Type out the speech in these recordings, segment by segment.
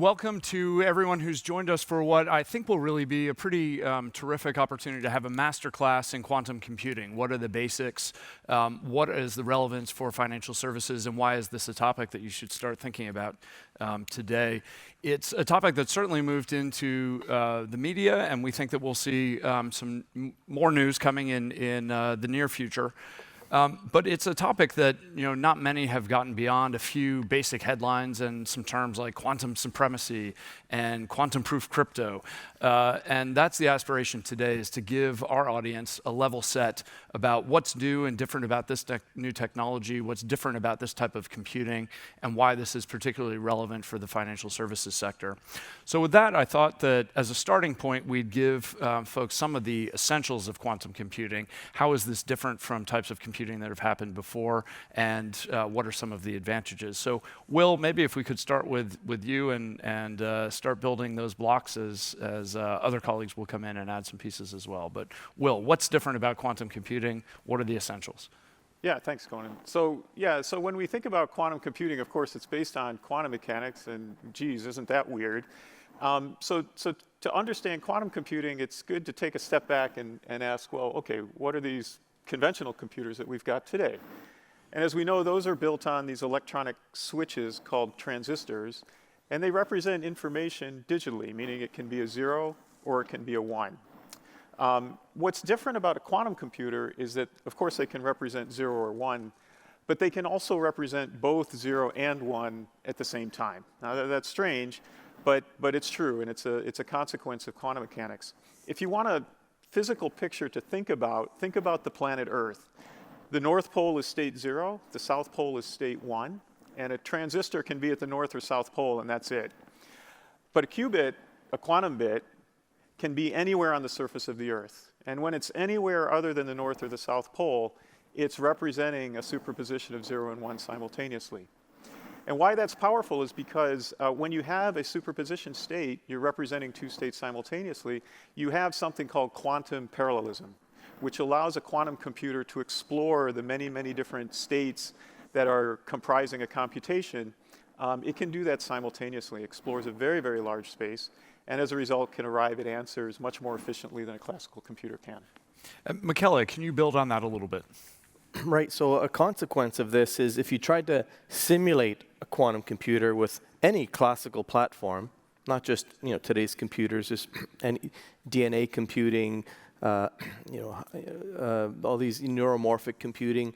welcome to everyone who's joined us for what I think will really be a pretty terrific opportunity to have a masterclass in quantum computing. What are the basics? What is the relevance for financial services? And why is this a topic that you should start thinking about today? It's a topic that's certainly moved into the media, and we think that we'll see some more news coming in the near future. But it's a topic that not many have gotten beyond a few basic headlines and some terms like quantum supremacy and quantum-proof crypto. And that's the aspiration today, is to give our audience a level set about what's new and different about this new technology, what's different about this type of computing, and why this is particularly relevant for the financial services sector. So with that, I thought that as a starting point, we'd give folks some of the essentials of quantum computing. How is this different from types of computing that have happened before, and what are some of the advantages? So Will, maybe if we could start with you and start building those blocks as other colleagues will come in and add some pieces as well. But Will, what's different about quantum computing? What are the essentials? Yeah, thanks, Conan. So when we think about quantum computing, of course, it's based on quantum mechanics, and geez, isn't that weird? So to understand quantum computing, it's good to take a step back and ask, well, okay, what are these conventional computers that we've got today? And as we know, those are built on these electronic switches called transistors, and they represent information digitally, meaning it can be a 0 or it can be a 1. What's different about a quantum computer is that, of course, they can represent 0 or 1, but they can also represent both 0 and 1 at the same time. Now, that's strange, but it's true, and it's a consequence of quantum mechanics. If you want a physical picture to think about the planet Earth. The North Pole is state 0, the South Pole is state 1, and a transistor can be at the North or South Pole, and that's it. But a qubit, a quantum bit, can be anywhere on the surface of the Earth. And when it's anywhere other than the North or the South Pole, it's representing a superposition of 0 and 1 simultaneously. And why that's powerful is because when you have a superposition state, you're representing two states simultaneously, you have something called quantum parallelism, which allows a quantum computer to explore the many, many different states that are comprising a computation. It can do that simultaneously, explores a very, very large space, and as a result can arrive at answers much more efficiently than a classical computer can. Michele, can you build on that a little bit? Right, so a consequence of this is if you tried to simulate a quantum computer with any classical platform, not just today's computers, just any DNA computing, all these neuromorphic computing,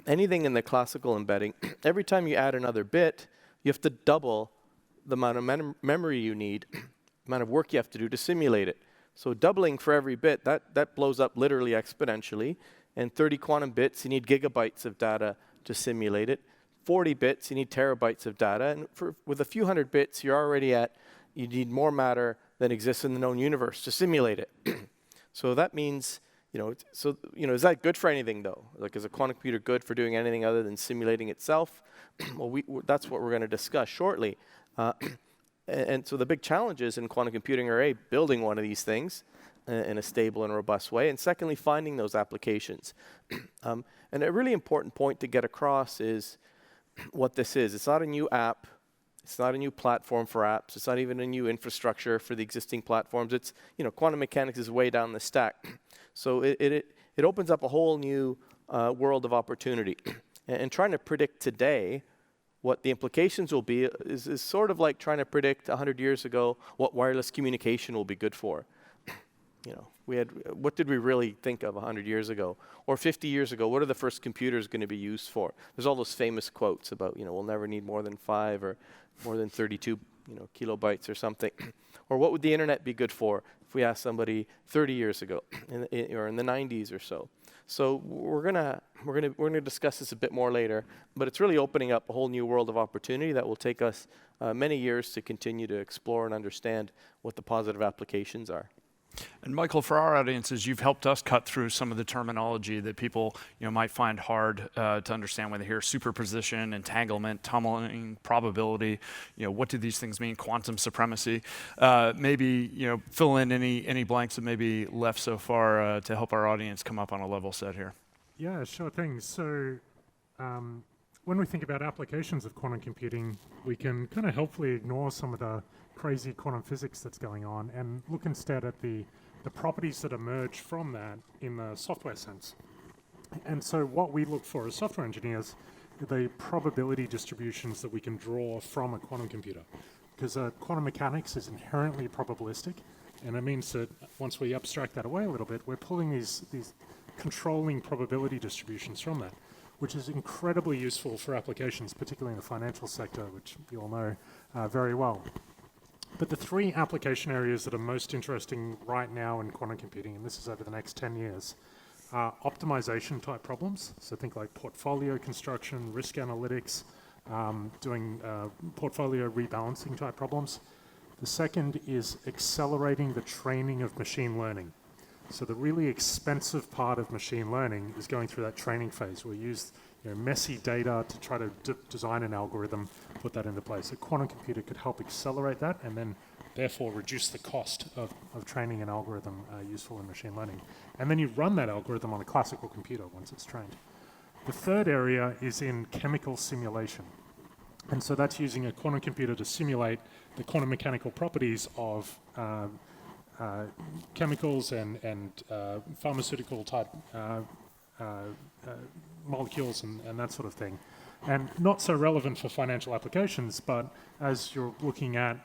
anything in the classical embedding, every time you add another bit, you have to double the amount of memory you need, the amount of work you have to do to simulate it. So doubling for every bit, that blows up literally exponentially. And 30 quantum bits, you need gigabytes of data to simulate it. 40 bits, you need terabytes of data. And with a few hundred bits, you need more matter than exists in the known universe to simulate it. So that means, is that good for anything, though? Like, is a quantum computer good for doing anything other than simulating itself? Well, that's what we're going to discuss shortly. And so the big challenges in quantum computing are, A, building one of these things in a stable and robust way, and secondly, finding those applications. And a really important point to get across is what this is. It's not a new app. It's not a new platform for apps. It's not even a new infrastructure for the existing platforms. It's, quantum mechanics is way down the stack. So it opens up a whole new world of opportunity. And trying to predict today what the implications will be is sort of like trying to predict 100 years ago what wireless communication will be good for. What did we really think of 100 years ago? Or 50 years ago, what are the first computers going to be used for? There's all those famous quotes about, we'll never need more than 5 or more than 32, kilobytes or something. Or what would the internet be good for if we asked somebody 30 years ago or in the 90s or so? So we're gonna discuss this a bit more later, but it's really opening up a whole new world of opportunity that will take us many years to continue to explore and understand what the positive applications are. And Michael, for our audiences, you've helped us cut through some of the terminology that people might find hard to understand when they hear superposition, entanglement, tunneling, probability. What do these things mean? Quantum supremacy. Maybe fill in any blanks that may be left so far to help our audience come up on a level set here. Yeah, sure thing. So when we think about applications of quantum computing, we can kind of helpfully ignore some of the crazy quantum physics that's going on and look instead at the properties that emerge from that in the software sense. And so what we look for as software engineers are the probability distributions that we can draw from a quantum computer. Because quantum mechanics is inherently probabilistic, and it means that once we abstract that away a little bit, we're pulling these controlling probability distributions from that, which is incredibly useful for applications, particularly in the financial sector, which you all know very well. But the three application areas that are most interesting right now in quantum computing, and this is over the next 10 years, are optimization type problems. So think like portfolio construction, risk analytics, doing portfolio rebalancing type problems. The second is accelerating the training of machine learning. So the really expensive part of machine learning is going through that training phase. We use messy data to try to design an algorithm, put that into place. A quantum computer could help accelerate that and then therefore reduce the cost of training an algorithm useful in machine learning. And then you run that algorithm on a classical computer once it's trained. The third area is in chemical simulation. And so that's using a quantum computer to simulate the quantum mechanical properties of chemicals and pharmaceutical type molecules and that sort of thing. And not so relevant for financial applications, but as you're looking at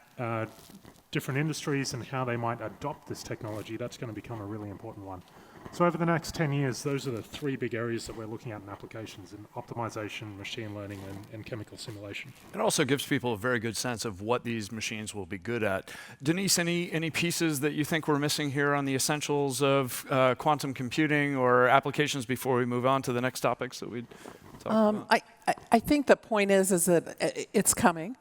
different industries and how they might adopt this technology, that's going to become a really important one. So over the next 10 years, those are the three big areas that we're looking at in applications: in optimization, machine learning, and chemical simulation. It also gives people a very good sense of what these machines will be good at. Denise, any pieces that you think we're missing here on the essentials of quantum computing or applications before we move on to the next topics that we'd talk about? I think the point is that it's coming,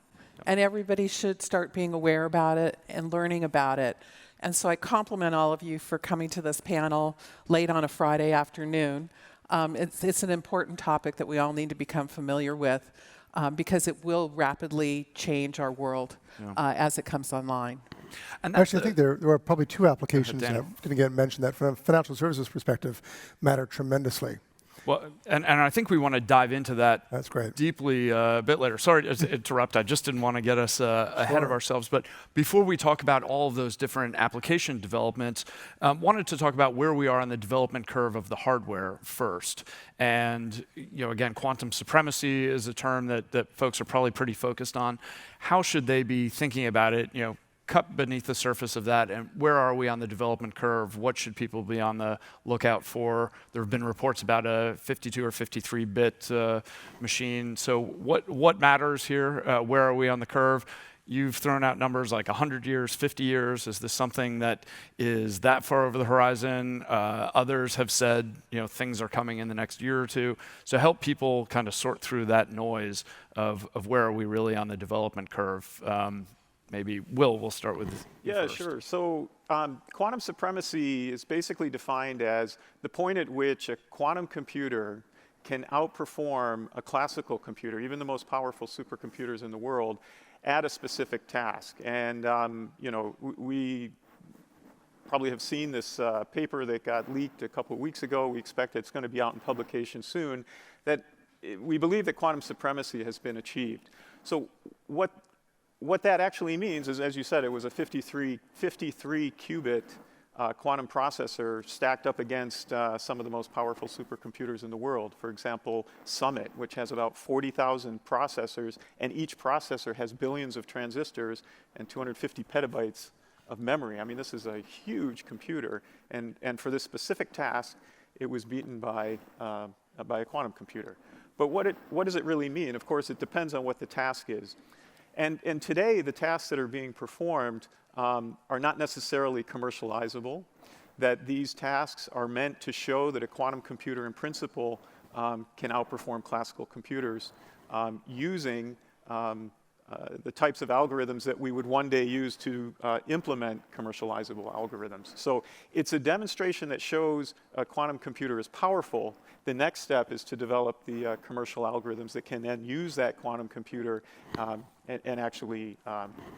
and everybody should start being aware about it and learning about it. And so I compliment all of you for coming to this panel late on a Friday afternoon. It's an important topic that we all need to become familiar with because it will rapidly change our world as it comes online. And actually, I think there are probably two applications that are going to get mentioned that from a financial services perspective matter tremendously. Well, and I think we want to dive into that That's great. deeply a bit later. Sorry to interrupt. I just didn't want to get us ahead of ourselves. But before we talk about all of those different application developments, wanted to talk about where we are on the development curve of the hardware first. And again, quantum supremacy is a term that folks are probably pretty focused on. How should they be thinking about it? Cut beneath the surface of that, and where are we on the development curve? What should people be on the lookout for? There have been reports about a 52 or 53-bit machine. So what matters here? Where are we on the curve? You've thrown out numbers like 100 years, 50 years. Is this something that is that far over the horizon? Others have said, things are coming in the next year or two. So help people kind of sort through that noise of where are we really on the development curve. Maybe we'll start with you first. Sure. So quantum supremacy is basically defined as the point at which a quantum computer can outperform a classical computer, even the most powerful supercomputers in the world, at a specific task. And we probably have seen this paper that got leaked a couple of weeks ago. We expect it's going to be out in publication soon. That we believe that quantum supremacy has been achieved. So what that actually means is, as you said, it was a 53 qubit quantum processor stacked up against some of the most powerful supercomputers in the world. For example, Summit, which has about 40,000 processors, and each processor has billions of transistors and 250 petabytes of memory. I mean, this is a huge computer, and for this specific task, it was beaten by a quantum computer. But what does it really mean? Of course, it depends on what the task is. And today, the tasks that are being performed are not necessarily commercializable, that these tasks are meant to show that a quantum computer in principle can outperform classical computers using the types of algorithms that we would one day use to implement commercializable algorithms. So it's a demonstration that shows a quantum computer is powerful. The next step is to develop the commercial algorithms that can then use that quantum computer and actually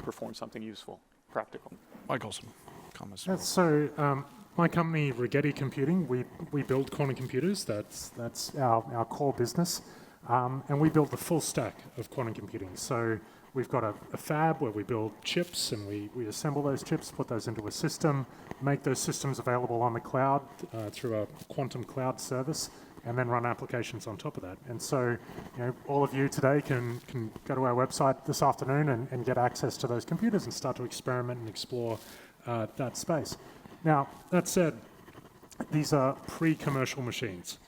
perform something useful, practical. Michael, some comments. So my company, Rigetti Computing, we build quantum computers. That's our core business. And we build the full stack of quantum computing. So we've got a fab where we build chips and we assemble those chips, put those into a system, make those systems available on the cloud through a quantum cloud service, and then run applications on top of that. And so, all of you today can go to our website this afternoon and get access to those computers and start to experiment and explore that space. Now, that said, these are pre-commercial machines.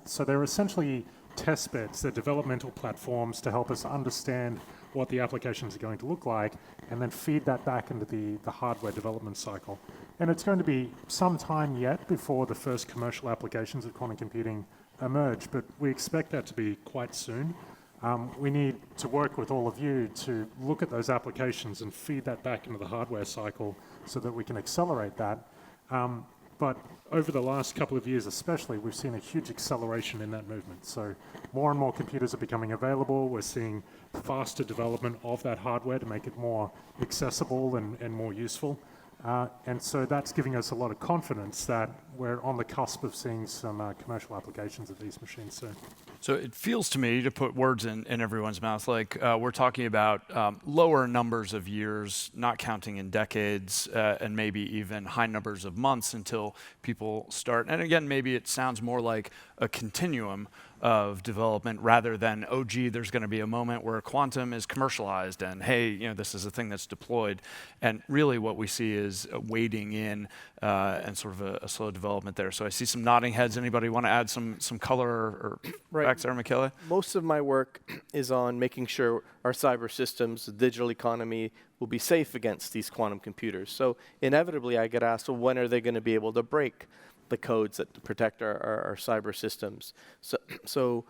So they're essentially test beds, they're developmental platforms to help us understand what the applications are going to look like, and then feed that back into the hardware development cycle. And it's going to be some time yet before the first commercial applications of quantum computing emerge, but we expect that to be quite soon. We need to work with all of you to look at those applications and feed that back into the hardware cycle so that we can accelerate that. But over the last couple of years especially, we've seen a huge acceleration in that movement. So more and more computers are becoming available. We're seeing faster development of that hardware to make it more accessible and more useful. And so that's giving us a lot of confidence that we're on the cusp of seeing some commercial applications of these machines soon. So it feels to me, to put words in everyone's mouth, like we're talking about lower numbers of years, not counting in decades, and maybe even high numbers of months until people start. And again, maybe it sounds more like a continuum of development rather than, oh, gee, there's going to be a moment where quantum is commercialized and, hey, this is a thing that's deployed. And really what we see is wading in and sort of a slow development there. So I see some nodding heads. Anybody want to add some color or facts there, Michele? Most of my work is on making sure our cyber systems, the digital economy, will be safe against these quantum computers. So inevitably I get asked, well, when are they going to be able to break the codes that protect our cyber systems? So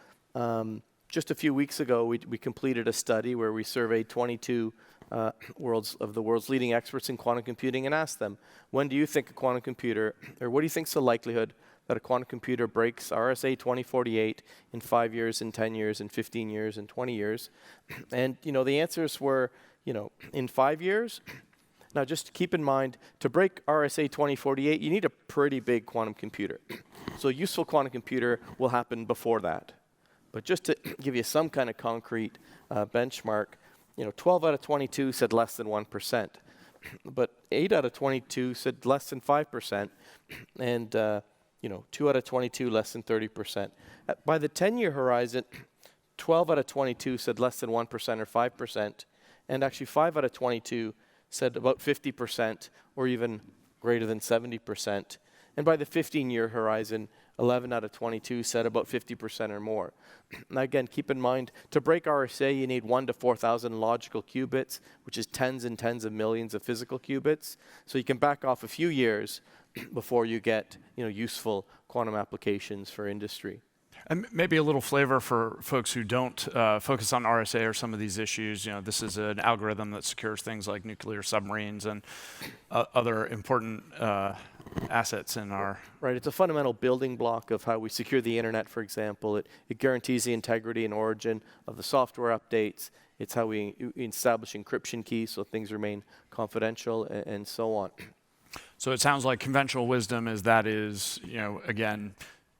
just a few weeks ago, we completed a study where we surveyed 22 of the world's leading experts in quantum computing and asked them, when do you think a quantum computer, or what do you think is the likelihood that a quantum computer breaks RSA 2048 in 5 years, in 10 years, in 15 years, in 20 years? And the answers were, in 5 years. Now, just keep in mind, to break RSA 2048, you need a pretty big quantum computer. So a useful quantum computer will happen before that. But just to give you some kind of concrete benchmark, 12 out of 22 said less than 1%. But 8 out of 22 said less than 5%. And 2 out of 22 less than 30%. By the 10-year horizon, 12 out of 22 said less than 1% or 5%. And actually 5 out of 22 said about 50% or even greater than 70%. And by the 15-year horizon, 11 out of 22 said about 50% or more. Now again, keep in mind, to break RSA, you need 1 to 4,000 logical qubits, which is tens and tens of millions of physical qubits. So you can back off a few years before you get useful quantum applications for industry. And maybe a little flavor for folks who don't focus on RSA or some of these issues. This is an algorithm that secures things like nuclear submarines and other important assets in our... Right, it's a fundamental building block of how we secure the internet, for example. It guarantees the integrity and origin of the software updates. It's how we establish encryption keys so things remain confidential and so on. So it sounds like conventional wisdom is again,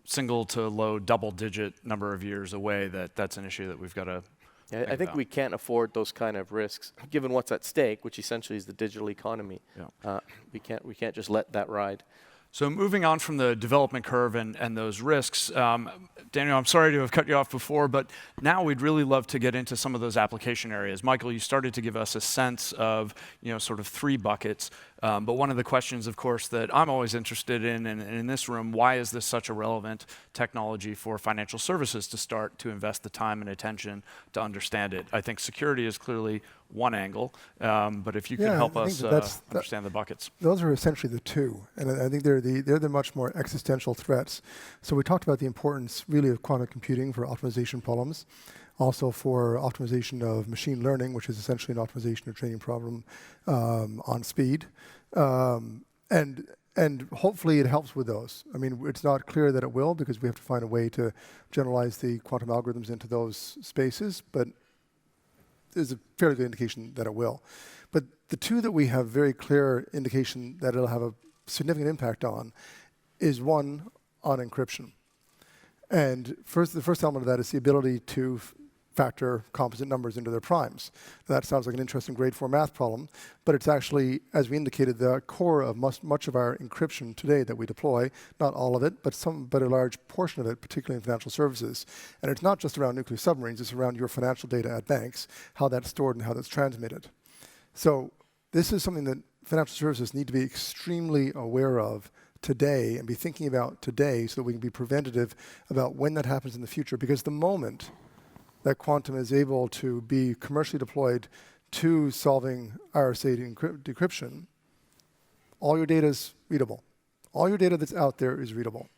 single to low double-digit number of years away, that's an issue that we've got to I think we can't afford those kind of risks, given what's at stake, which essentially is the digital economy. Yeah. We can't just let that ride. So moving on from the development curve and those risks, Daniel, I'm sorry to have cut you off before, but now we'd really love to get into some of those application areas. Michael, you started to give us a sense of, sort of 3 buckets. But one of the questions, of course, that I'm always interested in this room, why is this such a relevant technology for financial services to start to invest the time and attention to understand it? I think security is clearly one angle, but if you could help us understand the buckets. Those are essentially the two, and I think they're the much more existential threats. So we talked about the importance really of quantum computing for optimization problems, also for optimization of machine learning, which is essentially an optimization of training problem on speed, and hopefully it helps with those. I mean, it's not clear that it will because we have to find a way to generalize the quantum algorithms into those spaces, but there's a fairly good indication that it will. But the two that we have very clear indication that it'll have a significant impact on is one on encryption. And the first element of that is the ability to factor composite numbers into their primes. Now, that sounds like an interesting grade 4 math problem, but it's actually, as we indicated, the core of much of our encryption today that we deploy. Not all of it, but a large portion of it, particularly in financial services. And it's not just around nuclear submarines, it's around your financial data at banks, how that's stored and how that's transmitted. So this is something that financial services need to be extremely aware of today and be thinking about today so that we can be preventative about when that happens in the future. Because the moment that quantum is able to be commercially deployed to solving RSA decryption, all your data is readable. All your data that's out there is readable.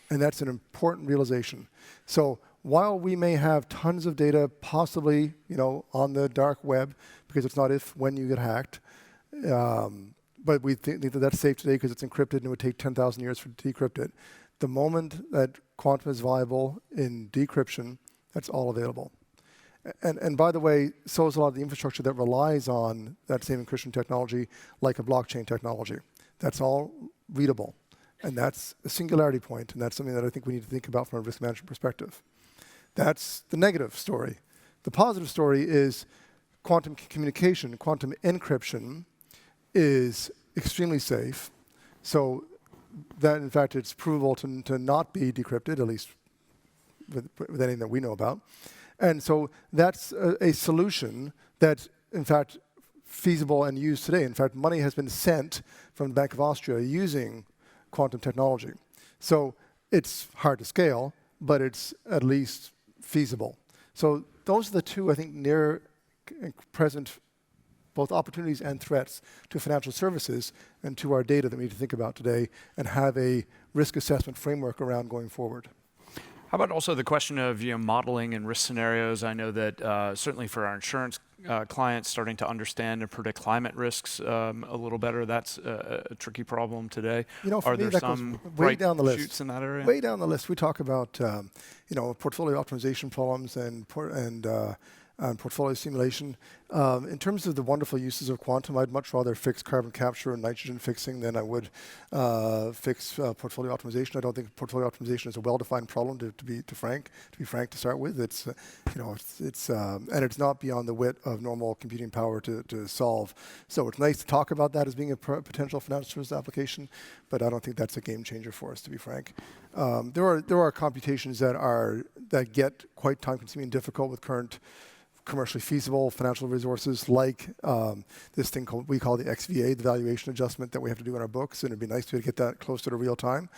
And that's an important realization. So while we may have tons of data possibly, on the dark web, because it's not when you get hacked, but we think that that's safe today because it's encrypted and it would take 10,000 years to decrypt it. The moment that quantum is viable in decryption, that's all available. And by the way, so is a lot of the infrastructure that relies on that same encryption technology, like a blockchain technology. That's all readable. And that's a singularity point, and that's something that I think we need to think about from a risk management perspective. That's the negative story. The positive story is quantum communication, quantum encryption is extremely safe. So that, in fact, it's provable to not be decrypted, at least with anything that we know about. And so that's a solution that's, in fact, feasible and used today. In fact, money has been sent from the Bank of Austria using quantum technology. So it's hard to scale, but it's at least feasible. So those are the two, I think, near and present both opportunities and threats to financial services and to our data that we need to think about today and have a risk assessment framework around going forward. How about also the question of modeling and risk scenarios? I know that certainly for our insurance clients, starting to understand and predict climate risks a little better, that's a tricky problem today. For Are me, there that some goes way down the list. shoots in that area? Way down the list, we talk about portfolio optimization problems and portfolio simulation. In terms of the wonderful uses of quantum, I'd much rather fix carbon capture and nitrogen fixing than I would fix portfolio optimization. I don't think portfolio optimization is a well-defined problem. To be frank to start with, it's and it's not beyond the wit of normal computing power to solve. So it's nice to talk about that as being a potential financial service application, but I don't think that's a game changer for us, to be frank. There are computations that get quite time-consuming and difficult with current commercially feasible financial resources, like this thing we call the XVA, the valuation adjustment that we have to do in our books, and it'd be nice to get that closer to real time.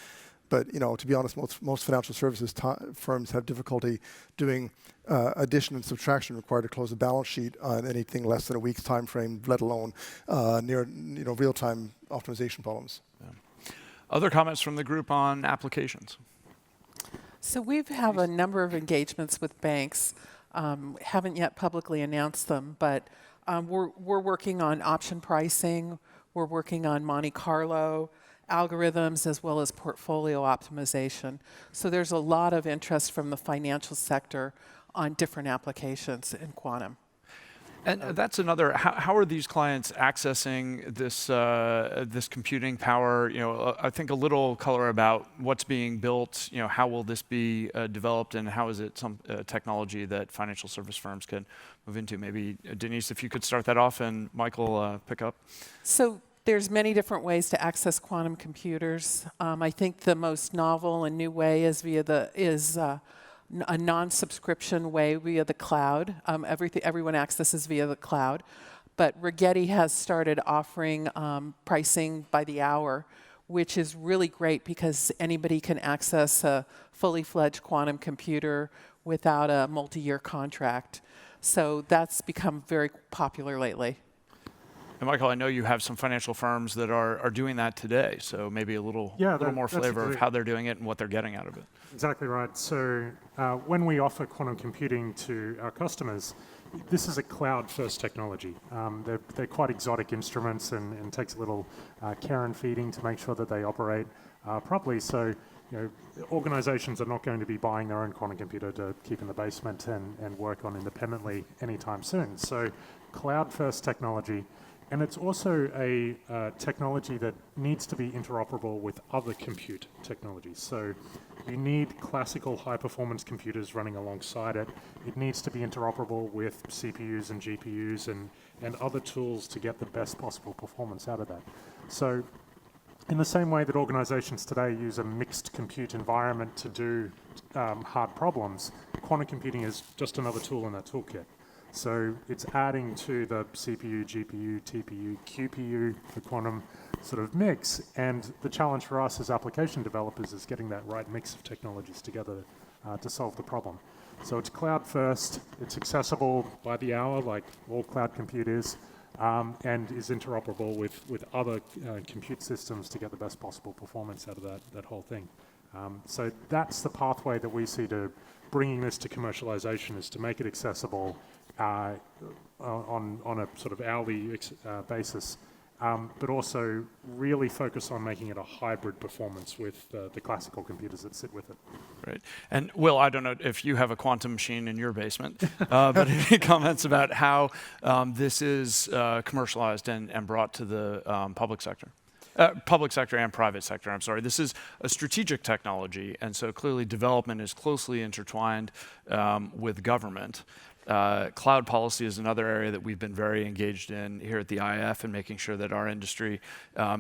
But to be honest, most financial services firms have difficulty doing addition and subtraction required to close a balance sheet on anything less than a week's time frame, let alone near real-time optimization problems. Yeah. Other comments from the group on applications? So we have a number of engagements with banks. Haven't yet publicly announced them, but we're working on option pricing. We're working on Monte Carlo algorithms as well as portfolio optimization. So there's a lot of interest from the financial sector on different applications in quantum. And that's how are these clients accessing this computing power? I think a little color about what's being built, how will this be developed, and how is it some technology that financial service firms can move into? Maybe, Denise, if you could start that off, and Michael pick up. So there's many different ways to access quantum computers. I think the most novel and new way is a non-subscription way via the cloud. Everyone accesses via the cloud. But Rigetti has started offering pricing by the hour, which is really great because anybody can access a fully fledged quantum computer without a multi-year contract. So that's become very popular lately. And Michael, I know you have some financial firms that are doing that today, so maybe a little more flavor of how they're doing it and what they're getting out of it. Exactly right. So when we offer quantum computing to our customers, this is a cloud-first technology. They're quite exotic instruments and takes a little care and feeding to make sure that they operate properly. So organizations are not going to be buying their own quantum computer to keep in the basement and work on independently anytime soon. So cloud-first technology. And it's also a technology that needs to be interoperable with other compute technologies. So you need classical high-performance computers running alongside it. It needs to be interoperable with CPUs and GPUs and other tools to get the best possible performance out of that. So in the same way that organizations today use a mixed compute environment to do hard problems, quantum computing is just another tool in that toolkit. So it's adding to the CPU, GPU, TPU, QPU, the quantum sort of mix. And the challenge for us as application developers is getting that right mix of technologies together to solve the problem. So it's cloud first, it's accessible by the hour, like all cloud compute is, and is interoperable with other compute systems to get the best possible performance out of that whole thing. So that's the pathway that we see to bringing this to commercialization, is to make it accessible on a sort of hourly basis, but also really focus on making it a hybrid performance with the classical computers that sit with it. Right. And Will, I don't know if you have a quantum machine in your basement, but any comments about how this is commercialized and brought to the public sector? Public sector and private sector, I'm sorry. This is a strategic technology, and so clearly development is closely intertwined with government. Cloud policy is another area that we've been very engaged in here at the IF, and making sure that our industry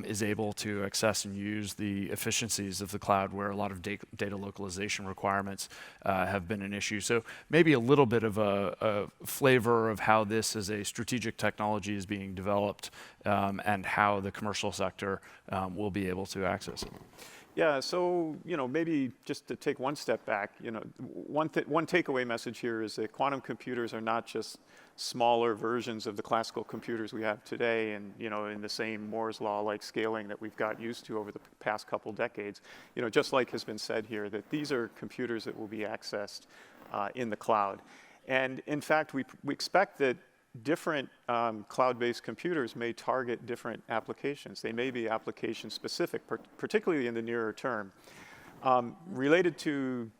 is able to access and use the efficiencies of the cloud, where a lot of data localization requirements have been an issue. So maybe a little bit of a flavor of how this as a strategic technology is being developed, and how the commercial sector will be able to access it. Yeah, so maybe just to take one step back, one takeaway message here is that quantum computers are not just smaller versions of the classical computers we have today, and in the same Moore's law-like scaling that we've got used to over the past couple decades. Just like has been said here, that these are computers that will be accessed in the cloud, and in fact, we expect that different cloud-based computers may target different applications. They may be application-specific, particularly in the nearer term. Related to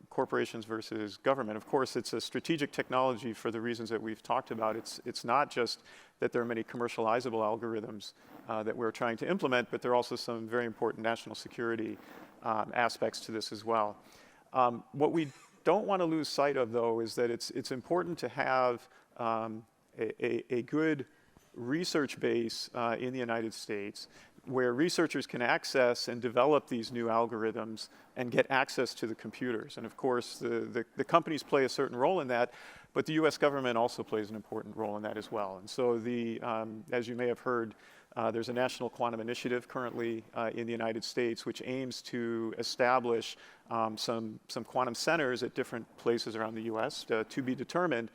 corporations versus government, of course, it's a strategic technology for the reasons that we've talked about. It's not just that there are many commercializable algorithms that we're trying to implement, but there are also some very important national security aspects to this as well. What we don't want to lose sight of, though, is that it's important to have a good research base in the United States, where researchers can access and develop these new algorithms and get access to the computers. And of course, the companies play a certain role in that, but the US government also plays an important role in that as well. And so as you may have heard, there's a national quantum initiative currently in the United States, which aims to establish some quantum centers at different places around the US to be determined.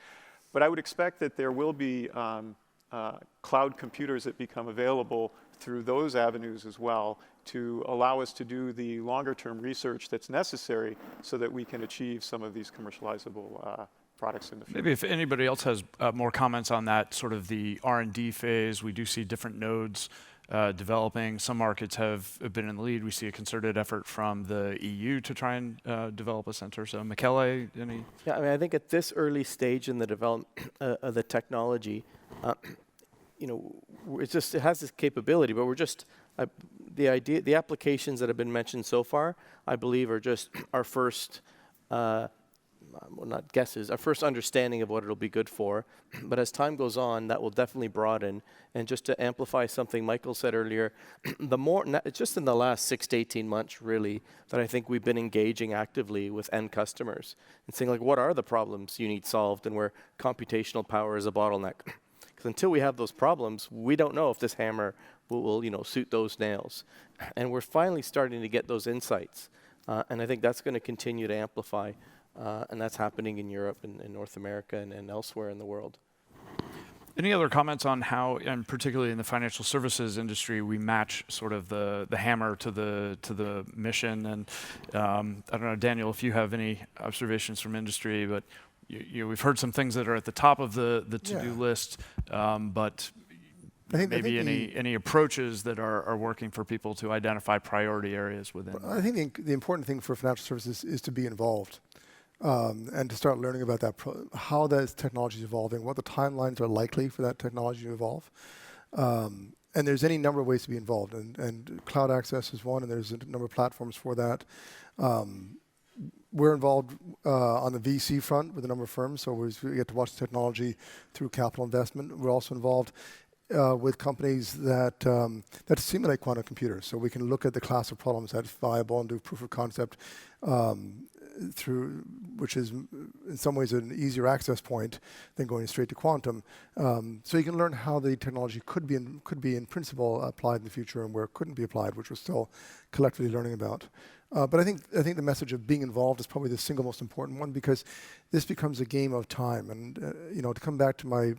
But I would expect that there will be cloud computers that become available through those avenues as well, to allow us to do the longer-term research that's necessary so that we can achieve some of these commercializable products in the future. Maybe if anybody else has more comments on that, sort of the R&D phase, we do see different nodes developing. Some markets have been in the lead. We see a concerted effort from the EU to try and develop a center. So Michele, any? Yeah, I think at this early stage in the development of the technology, it has this capability, but we're just the applications that have been mentioned so far, I believe, are just our first. Well, not guesses, our first understanding of what it'll be good for. But as time goes on, that will definitely broaden. And just to amplify something Michael said earlier, it's just in the last 6 to 18 months, really, that I think we've been engaging actively with end customers and saying, like, what are the problems you need solved, and where computational power is a bottleneck? Because until we have those problems, we don't know if this hammer will suit those nails. And we're finally starting to get those insights. And I think that's going to continue to amplify. And that's happening in Europe and in North America and elsewhere in the world. Any other comments on how, and particularly in the financial services industry, we match sort of the hammer to the mission? And I don't know, Daniel, if you have any observations from industry, but we've heard some things that are at the top of the to-do list, but maybe any approaches that are working for people to identify priority areas within. I think the important thing for financial services is to be involved. And to start learning about that, how that technology is evolving, what the timelines are likely for that technology to evolve. And there's any number of ways to be involved, and cloud access is one, and there's a number of platforms for that. We're involved on the VC front with a number of firms, so we get to watch the technology through capital investment. We're also involved with companies that simulate quantum computers, so we can look at the class of problems that's viable and do proof of concept which is in some ways an easier access point than going straight to quantum. So you can learn how the technology could be in principle applied in the future and where it couldn't be applied, which we're still collectively learning about. But I think the message of being involved is probably the single most important one, because this becomes a game of time. And to come back to my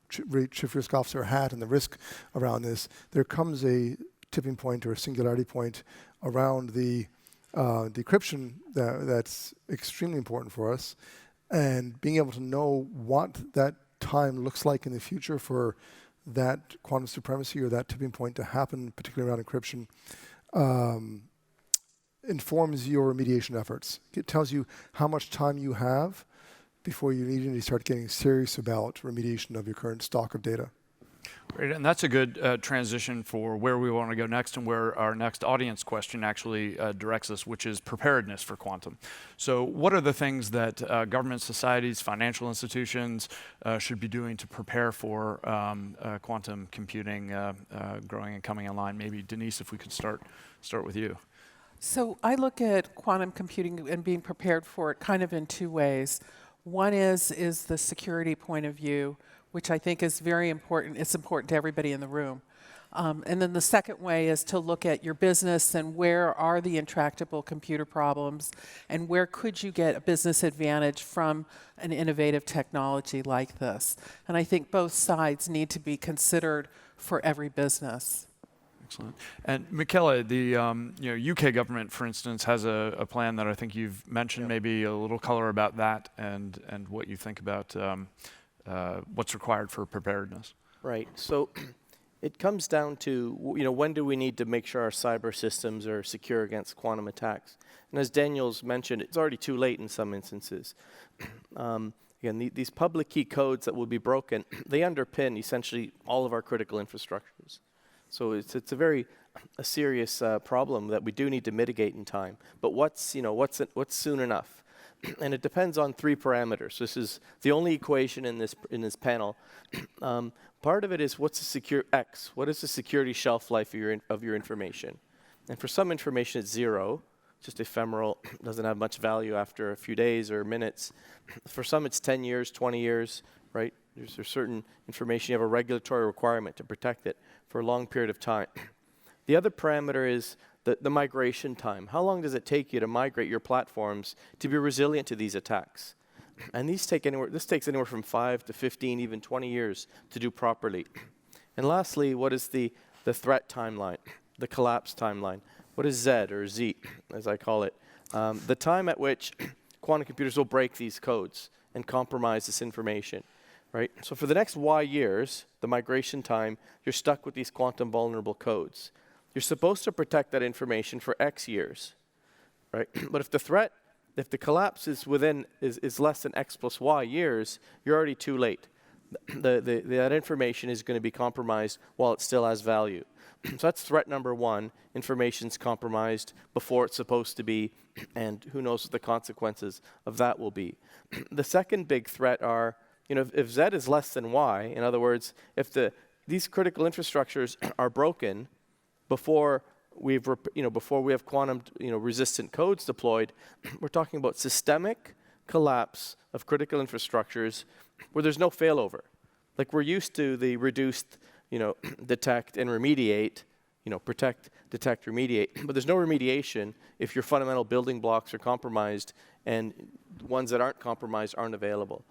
chief risk officer hat and the risk around this, there comes a tipping point or a singularity point around the decryption that's extremely important for us, and being able to know what that time looks like in the future for that quantum supremacy or that tipping point to happen, particularly around encryption, informs your remediation efforts. It tells you how much time you have before you need to start getting serious about remediation of your current stock of data. Great, and that's a good transition for where we want to go next and where our next audience question actually directs us, which is preparedness for quantum. So what are the things that government, societies, financial institutions should be doing to prepare for quantum computing growing and coming online? Maybe Denise, if we could start with you. So I look at quantum computing and being prepared for it kind of in two ways. One is the security point of view, which I think is very important. It's important to everybody in the room. And then the second way is to look at your business and where are the intractable computer problems and where could you get a business advantage from an innovative technology like this. And I think both sides need to be considered for every business. Excellent. And Michele, the UK government, for instance, has a plan that I think you've mentioned. Maybe a little color about that and what you think about what's required for preparedness. Right. So it comes down to, when do we need to make sure our cyber systems are secure against quantum attacks? And as Daniel's mentioned, it's already too late in some instances. Again, these public key codes that will be broken, they underpin essentially all of our critical infrastructures. So it's a very serious problem that we do need to mitigate in time. But what's soon enough? And it depends on three parameters. This is the only equation in this panel. Part of it is what's the secure X? What is the security shelf life of your information? And for some information, it's 0, just ephemeral, doesn't have much value after a few days or minutes. For some, it's 10 years, 20 years, right? There's certain information you have a regulatory requirement to protect it for a long period of time. The other parameter is the migration time. How long does it take you to migrate your platforms to be resilient to these attacks? And this takes anywhere from 5 to 15, even 20 years to do properly. And lastly, what is the threat timeline, the collapse timeline? What is Z, or Z, as I call it? The time at which quantum computers will break these codes and compromise this information. Right? So for the next Y years, the migration time, you're stuck with these quantum vulnerable codes. You're supposed to protect that information for X years, right? But if the collapse is less than X plus Y years, you're already too late. That information is going to be compromised while it still has value. So that's threat number one. Information's compromised before it's supposed to be, and who knows what the consequences of that will be. The second big threat are, if Z is less than Y, in other words, if these critical infrastructures are broken before we have quantum resistant codes deployed, we're talking about systemic collapse of critical infrastructures where there's no failover. Like we're used to the reduced, detect and remediate, protect, detect, remediate, but there's no remediation if your fundamental building blocks are compromised and ones that aren't compromised aren't available.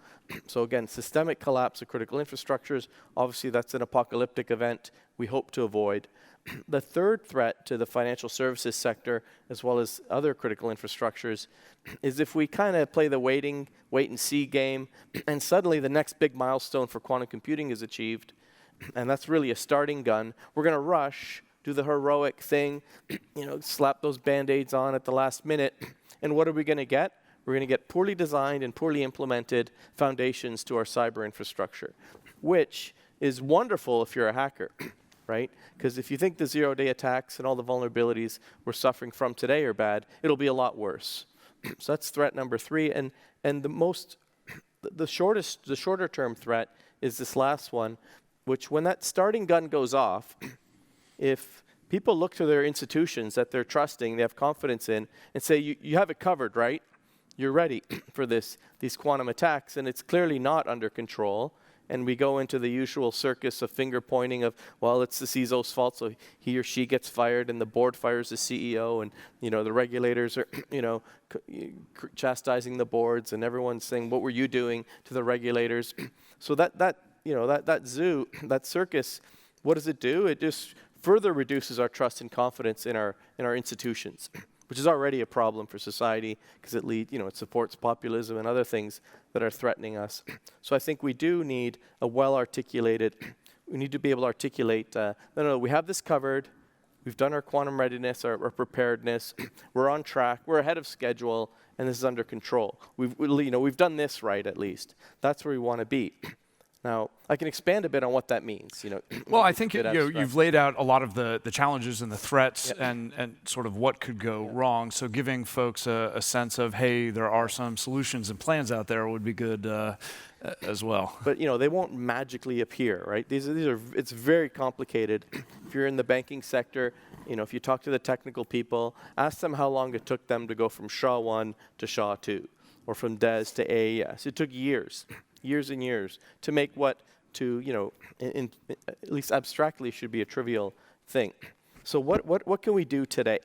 So again, systemic collapse of critical infrastructures, obviously that's an apocalyptic event we hope to avoid. The third threat to the financial services sector, as well as other critical infrastructures, is if we kind of play the wait and see game, and suddenly the next big milestone for quantum computing is achieved, and that's really a starting gun. We're going to rush, do the heroic thing, slap those Band-Aids on at the last minute, and what are we going to get? We're going to get poorly designed and poorly implemented foundations to our cyber infrastructure, which is wonderful if you're a hacker, right? Because if you think the zero-day attacks and all the vulnerabilities we're suffering from today are bad, it'll be a lot worse. So that's threat number 3. And the shorter term threat is this last one, which when that starting gun goes off, if people look to their institutions that they're trusting, they have confidence in, and say, you have it covered, right? You're ready for these quantum attacks, and it's clearly not under control. And we go into the usual circus of finger pointing of, well, it's the CISO's fault, so he or she gets fired, and the board fires the CEO, and the regulators are, chastising the boards, and everyone's saying, what were you doing to the regulators? So that zoo, that circus, what does it do? It just further reduces our trust and confidence in our institutions, which is already a problem for society because it supports populism and other things that are threatening us. So I think we do need a well-articulated, we need to be able to articulate, no, we have this covered, we've done our quantum readiness, our preparedness, we're on track, we're ahead of schedule, and this is under control. We've done this right at least. That's where we want to be. Now, I can expand a bit on what that means. Well, I think you've laid out a lot of the challenges and the threats and sort of what could go wrong. So giving folks a sense of, hey, there are some solutions and plans out there would be good as well. But they won't magically appear, right? It's very complicated. If you're in the banking sector, if you talk to the technical people, ask them how long it took them to go from SHA-1 to SHA-2, or from DES to AES. It took years and years to make what at least abstractly should be a trivial thing. So what can we do today?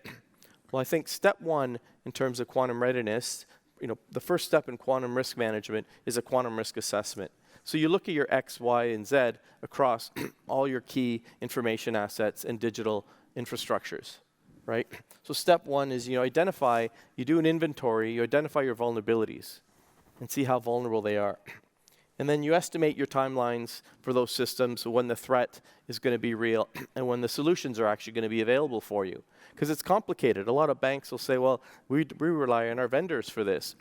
Well, I think step 1 in terms of quantum readiness, the first step in quantum risk management is a quantum risk assessment. So you look at your X, Y, and Z across all your key information assets and digital infrastructures, right? So step 1 is you do an inventory, you identify your vulnerabilities and see how vulnerable they are. And then you estimate your timelines for those systems, when the threat is going to be real and when the solutions are actually going to be available for you. Because it's complicated. A lot of banks will say, well, we rely on our vendors for this.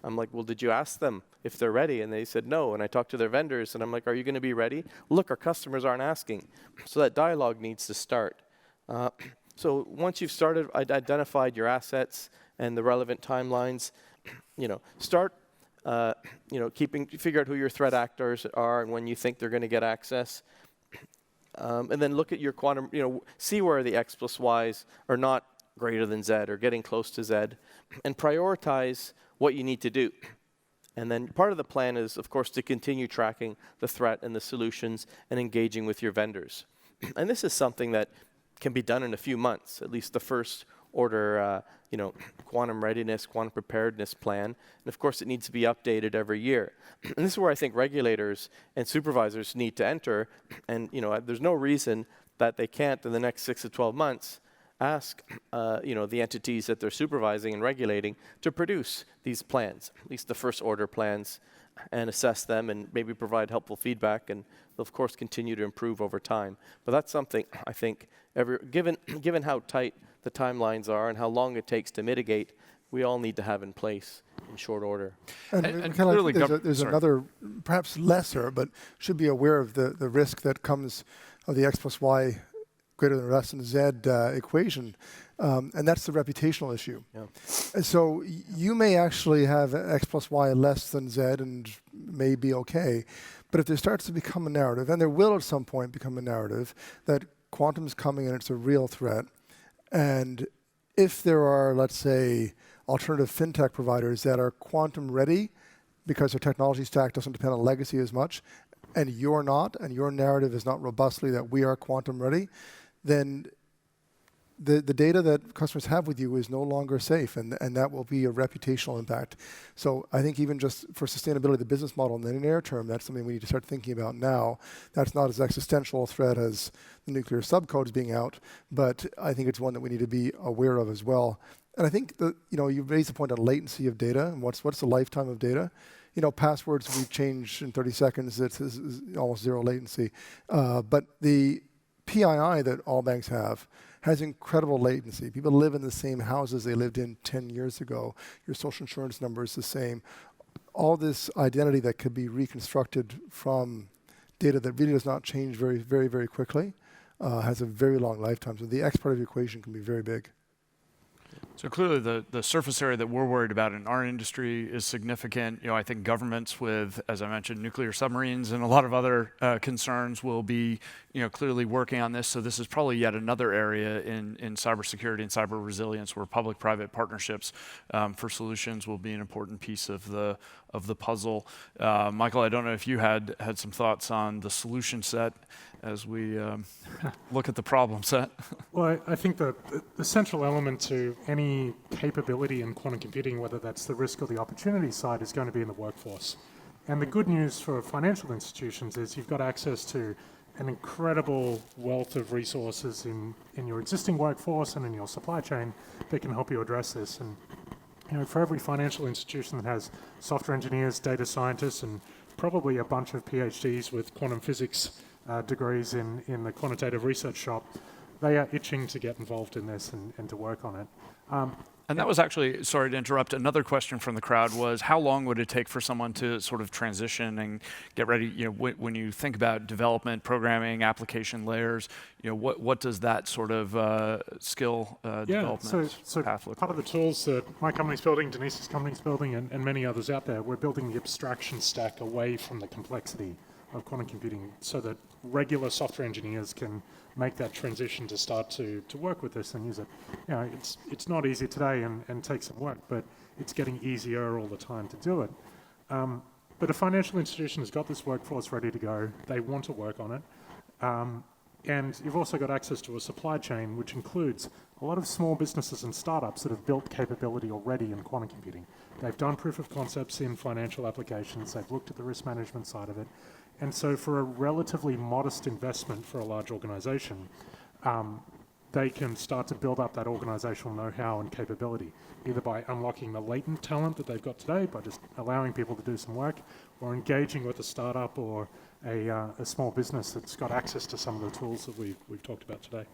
I'm like, well, did you ask them if they're ready? And they said no. And I talked to their vendors, and I'm like, are you going to be ready? Look, our customers aren't asking. So that dialogue needs to start. So once you've identified your assets and the relevant timelines, start figure out who your threat actors are and when you think they're going to get access. And then look at your quantum, see where the X plus Ys are not greater than Z or getting close to Z, and prioritize what you need to do. And then part of the plan is, of course, to continue tracking the threat and the solutions and engaging with your vendors. And this is something that can be done in a few months, at least the first order, quantum readiness, quantum preparedness plan. And of course, it needs to be updated every year. And this is where I think regulators and supervisors need to enter. And there's no reason that they can't, in the next 6 to 12 months, ask the entities that they're supervising and regulating to produce these plans, at least the first order plans, and assess them and maybe provide helpful feedback, and they'll of course continue to improve over time. But that's something I think, given how tight the timelines are and how long it takes to mitigate, we all need to have in place in short order. And clearly there's another, perhaps lesser, but should be aware of the risk that comes of the X plus Y greater than or less than Z equation, and that's the reputational issue. Yeah. So you may actually have X plus Y less than Z and may be okay, but if there starts to become a narrative, and there will at some point become a narrative, that quantum's coming and it's a real threat, and if there are, let's say, alternative fintech providers that are quantum ready because their technology stack doesn't depend on legacy as much, and you're not, and your narrative is not robustly that we are quantum ready, then the data that customers have with you is no longer safe, and that will be a reputational impact. So I think even just for sustainability of the business model in the near term, that's something we need to start thinking about now. That's not as existential a threat as the nuclear subcodes being out, but I think it's one that we need to be aware of as well. And I think that, you raised the point on latency of data and what's the lifetime of data. Passwords we change in 30 seconds. It's almost zero latency. But the PII that all banks have has incredible latency. People live in the same houses they lived in 10 years ago. Your social insurance number is the same. All this identity that could be reconstructed from data that really does not change very, very, very quickly, has a very long lifetime. So the X part of the equation can be very big. So clearly the surface area that we're worried about in our industry is significant. I think governments with, as I mentioned, nuclear submarines and a lot of other concerns will be, clearly working on this. So this is probably yet another area in cybersecurity and cyber resilience where public-private partnerships for solutions will be an important piece of the puzzle. Michael, I don't know if you had some thoughts on the solution set as we look at the problem set. Well, I think the central element to any capability in quantum computing, whether that's the risk or the opportunity side, is going to be in the workforce. And the good news for financial institutions is you've got access to an incredible wealth of resources in your existing workforce and in your supply chain that can help you address this. And for every financial institution that has software engineers, data scientists, and probably a bunch of PhDs with quantum physics degrees in the quantitative research shop, they are itching to get involved in this and to work on it. And that was actually, sorry to interrupt, another question from the crowd was, how long would it take for someone to sort of transition and get ready? When you think about development, programming, application layers, what does that sort of skill development path look part like? of the tools that my company's building, Denise's company's building, and many others out there, we're building the abstraction stack away from the complexity of quantum computing so that regular software engineers can make that transition to start to work with this and use it. It's not easy today and takes some work, but it's getting easier all the time to do it. But a financial institution has got this workforce ready to go. They want to work on it. And you've also got access to a supply chain, which includes a lot of small businesses and startups that have built capability already in quantum computing. They've done proof of concepts in financial applications. They've looked at the risk management side of it. And so for a relatively modest investment for a large organization, they can start to build up that organizational know-how and capability, either by unlocking the latent talent that they've got today, by just allowing people to do some work, or engaging with a startup or a small business that's got access to some of the tools that we've talked about today.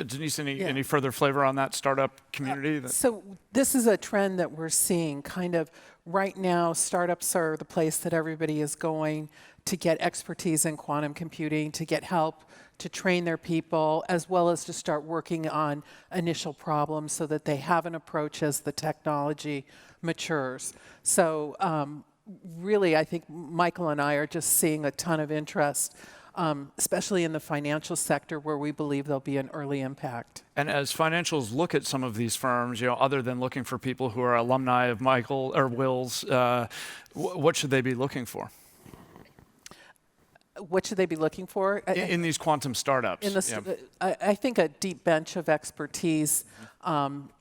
Denise, any further flavor on that startup community? So this is a trend that we're seeing kind of right now. Startups are the place that everybody is going to get expertise in quantum computing, to get help, to train their people, as well as to start working on initial problems so that they have an approach as the technology matures. So really, I think Michael and I are just seeing a ton of interest, especially in the financial sector where we believe there'll be an early impact. And as financials look at some of these firms, other than looking for people who are alumni of Michael or Will's, what should they be looking for? What should they be looking for? In these quantum startups? I think a deep bench of expertise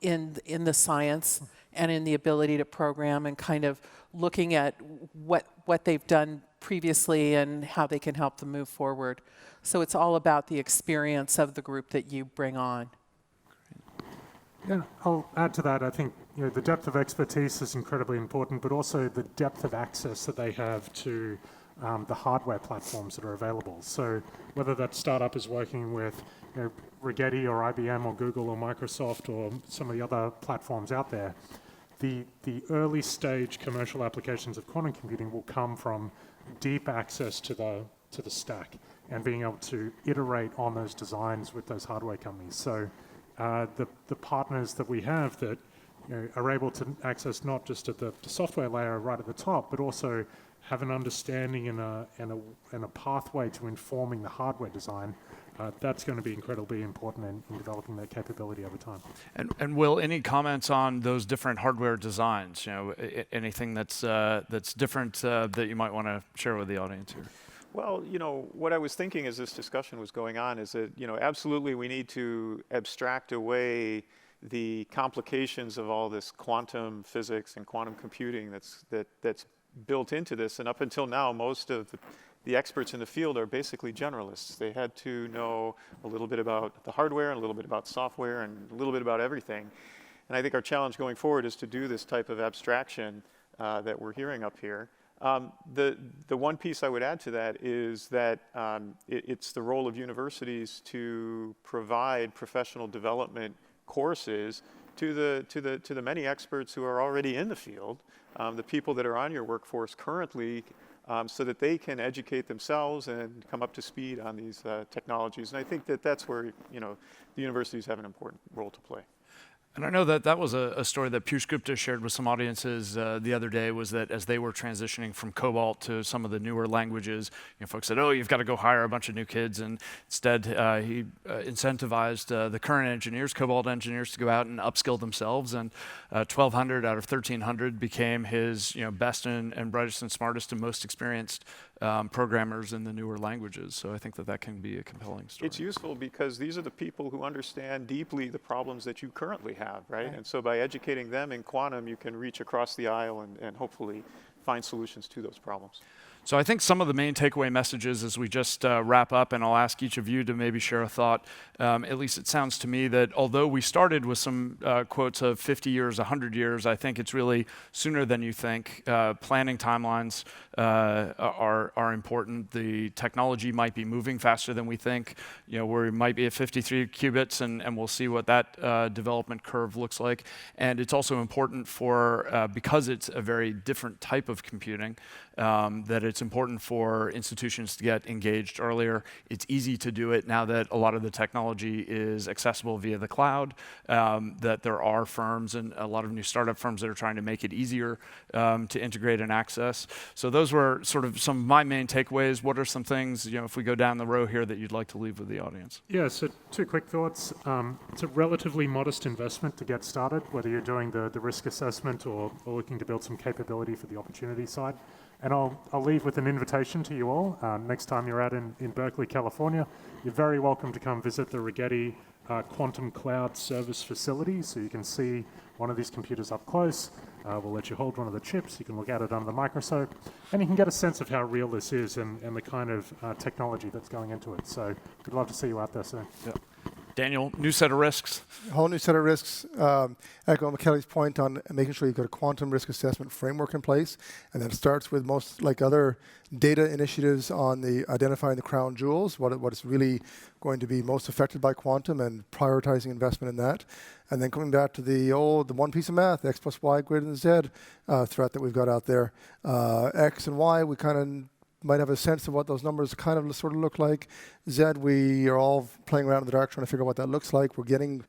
in the science and in the ability to program and kind of looking at what they've done previously and how they can help them move forward. So it's all about the experience of the group that you bring on. Yeah, I'll add to that. I think the depth of expertise is incredibly important, but also the depth of access that they have to the hardware platforms that are available. So whether that startup is working with Rigetti or IBM or Google or Microsoft or some of the other platforms out there, the early stage commercial applications of quantum computing will come from deep access to the stack and being able to iterate on those designs with those hardware companies. So the partners that we have that are able to access not just at the software layer right at the top, but also have an understanding and a pathway to informing the hardware design, that's going to be incredibly important in developing that capability over time. And Will, any comments on those different hardware designs? Anything that's different that you might want to share with the audience here? Well, what I was thinking as this discussion was going on is that, absolutely we need to abstract away the complications of all this quantum physics and quantum computing that's built into this. And up until now, most of the experts in the field are basically generalists. They had to know a little bit about the hardware and a little bit about software and a little bit about everything. And I think our challenge going forward is to do this type of abstraction that we're hearing up here. The one piece I would add to that is that it's the role of universities to provide professional development courses to the many experts who are already in the field. The people that are on your workforce currently so that they can educate themselves and come up to speed on these technologies. And I think that that's where, the universities have an important role to play. And I know that that was a story that Piyush Gupta shared with some audiences the other day, was that as they were transitioning from COBOL to some of the newer languages, folks said, oh, you've got to go hire a bunch of new kids. And instead, he incentivized the current engineers, COBOL engineers, to go out and upskill themselves. And 1,200 out of 1,300 became his best and brightest and smartest and most experienced programmers in the newer languages. So I think that that can be a compelling story. It's useful because these are the people who understand deeply the problems that you currently have, right? And so by educating them in quantum, you can reach across the aisle and hopefully find solutions to those problems. So I think some of the main takeaway messages as we just wrap up, and I'll ask each of you to maybe share a thought. At least it sounds to me that although we started with some quotes of 50 years, 100 years, I think it's really sooner than you think. Planning timelines are important. The technology might be moving faster than we think. We might be at 53 qubits, and we'll see what that development curve looks like. And it's also important for, because it's a very different type of computing, that it's important for institutions to get engaged earlier. It's easy to do it now that a lot of the technology is accessible via the cloud, that there are firms and a lot of new startup firms that are trying to make it easier to integrate and access. So those were sort of some of my main takeaways. What are some things, if we go down the row here, that you'd like to leave with the audience? Yeah, so 2 quick thoughts. It's a relatively modest investment to get started, whether you're doing the risk assessment or looking to build some capability for the opportunity side. And I'll leave with an invitation to you all. Next time you're out in Berkeley, California, you're very welcome to come visit the Rigetti Quantum Cloud Service Facility, so you can see one of these computers up close. We'll let you hold one of the chips. You can look at it under the microscope, and you can get a sense of how real this is and the kind of technology that's going into it. So we'd love to see you out there soon. Yeah. Daniel, new set of risks. A whole new set of risks. Echo McKelly's point on making sure you've got a quantum risk assessment framework in place, and that starts with most, like other data initiatives, on the identifying the crown jewels, what is really going to be most affected by quantum, and prioritizing investment in that. And then coming back to the one piece of math, X plus Y greater than Z threat that we've got out there. X and Y, we kind of might have a sense of what those numbers kind of sort of look like. Z, we are all playing around in the dark trying to figure out what that looks like. We're getting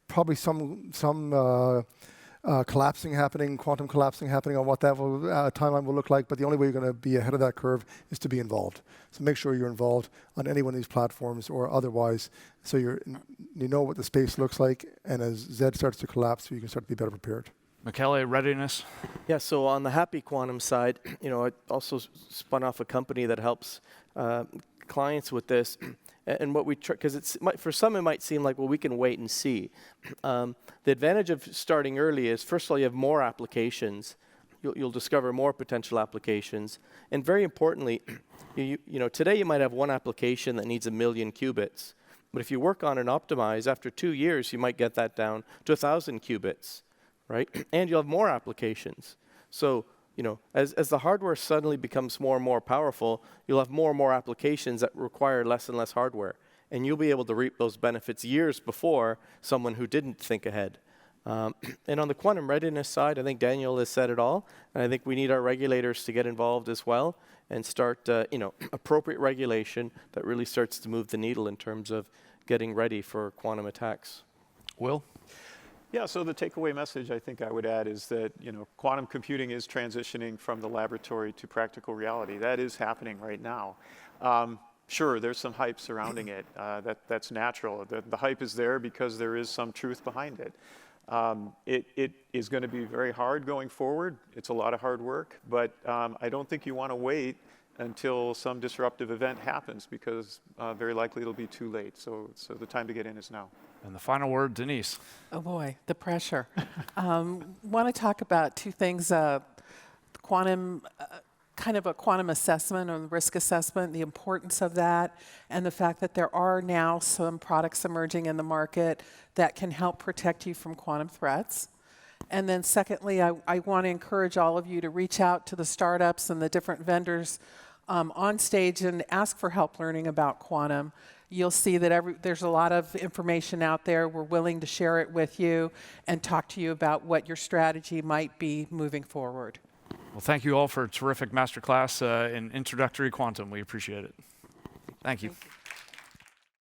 probably some collapsing happening, quantum collapsing happening on what that timeline will look like. But the only way you're going to be ahead of that curve is to be involved. So make sure you're involved on any one of these platforms or otherwise, so you know what the space looks like. And as Z starts to collapse, you can start to be better prepared. McKelly, readiness? Yeah, so on the happy quantum side, I also spun off a company that helps clients with this. And what we try, because for some it might seem like, well, we can wait and see. The advantage of starting early is, first of all, you have more applications. You'll discover more potential applications. And very importantly, today you might have one application that needs 1 million qubits. But if you work on and optimize, after 2 years, you might get that down to 1,000 qubits. Right? And you'll have more applications. So, as the hardware suddenly becomes more and more powerful, you'll have more and more applications that require less and less hardware. And you'll be able to reap those benefits years before someone who didn't think ahead. And on the quantum readiness side, I think Daniel has said it all. And I think we need our regulators to get involved as well and start, appropriate regulation that really starts to move the needle in terms of getting ready for quantum attacks. Will? Yeah, so the takeaway message I think I would add is that, quantum computing is transitioning from the laboratory to practical reality. That is happening right now. Sure, there's some hype surrounding it. That's natural. The hype is there because there is some truth behind it. It is going to be very hard going forward. It's a lot of hard work, but I don't think you want to wait until some disruptive event happens, because very likely it'll be too late. So the time to get in is now. And the final word, Denise. Oh boy, the pressure. Want to talk about 2 things: quantum, kind of a quantum assessment or risk assessment, the importance of that, and the fact that there are now some products emerging in the market that can help protect you from quantum threats. And then secondly, I want to encourage all of you to reach out to the startups and the different vendors on stage and ask for help learning about quantum. You'll see that there's a lot of information out there. We're willing to share it with you and talk to you about what your strategy might be moving forward. Well, thank you all for a terrific masterclass in introductory quantum. We appreciate it. Thank you. Thank you.